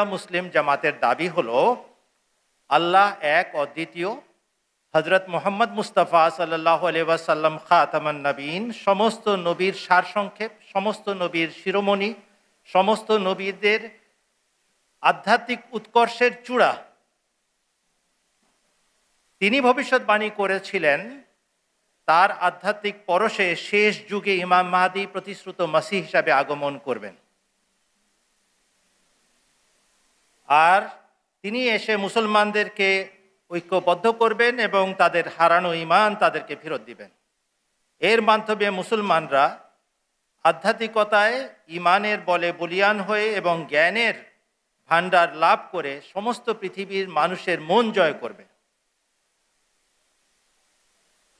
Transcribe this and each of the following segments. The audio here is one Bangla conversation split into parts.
মুসলিম জামাতের দাবি হলো আল্লাহ এক অদ্বিতীয়, হজরত মোহাম্মদ মুস্তাফা সাল্লাল্লাহু আলাইহি ওয়াসাল্লাম খাতামান নবীন, সমস্ত নবীর সারসংক্ষেপ, সমস্ত নবীর শিরোমণি, সমস্ত নবীদের আধ্যাত্মিক উৎকর্ষের চূড়া। তিনি ভবিষ্যৎবাণী করেছিলেন তার আধ্যাত্মিক পরশে শেষ যুগে ইমাম মাহদী প্রতিশ্রুত মাসীহ হিসাবে আগমন করবেন, আর তিনি এসে মুসলমানদেরকে ঐক্যবদ্ধ করবেন এবং তাদের হারানো ঈমান তাদেরকে ফেরত দিবেন। এর মাধ্যমে মুসলমানরা আধ্যাত্মিকতায় ঈমানের বলে বলীয়ান হয়ে এবং জ্ঞানের ভাণ্ডার লাভ করে সমস্ত পৃথিবীর মানুষের মন জয় করবে।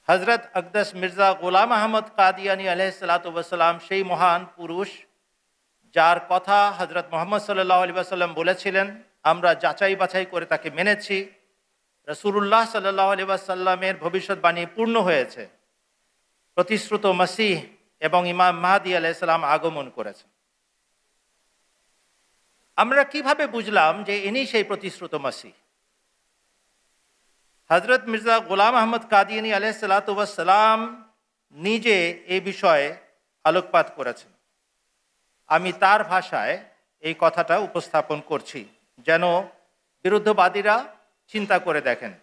হজরত আকদাস মির্জা গোলাম আহমদ কাদিয়ানী আলাইহিসসালাতু ওয়াসসালাম সেই মহান পুরুষ যার কথা হজরত মুহাম্মদ সাল্লাল্লাহু আলাইহি ওয়াসাল্লাম বলেছিলেন, আমরা যাচাই বাছাই করে তাকে মেনেছি। রাসূলুল্লাহ সাল্লাল্লাহু আলাইহি ওয়াসাল্লামের ভবিষ্যৎবাণী পূর্ণ হয়েছে, প্রতিশ্রুত মাসীহ এবং ইমাম মাহদী আলাইহিস সালাম আগমন করেছেন। আমরা কিভাবে বুঝলাম যে ইনি সেই প্রতিশ্রুত মাসীহ? হজরত মির্জা গোলাম আহমদ কাদিয়ানী আলাইহিসসালাতু ওয়াসসালাম নিজে এই বিষয়ে আলোকপাত করেছেন। আমি তার ভাষায় এই কথাটা উপস্থাপন করছি যেন বিরুদ্ধবাদীরা চিন্তা করে দেখেন।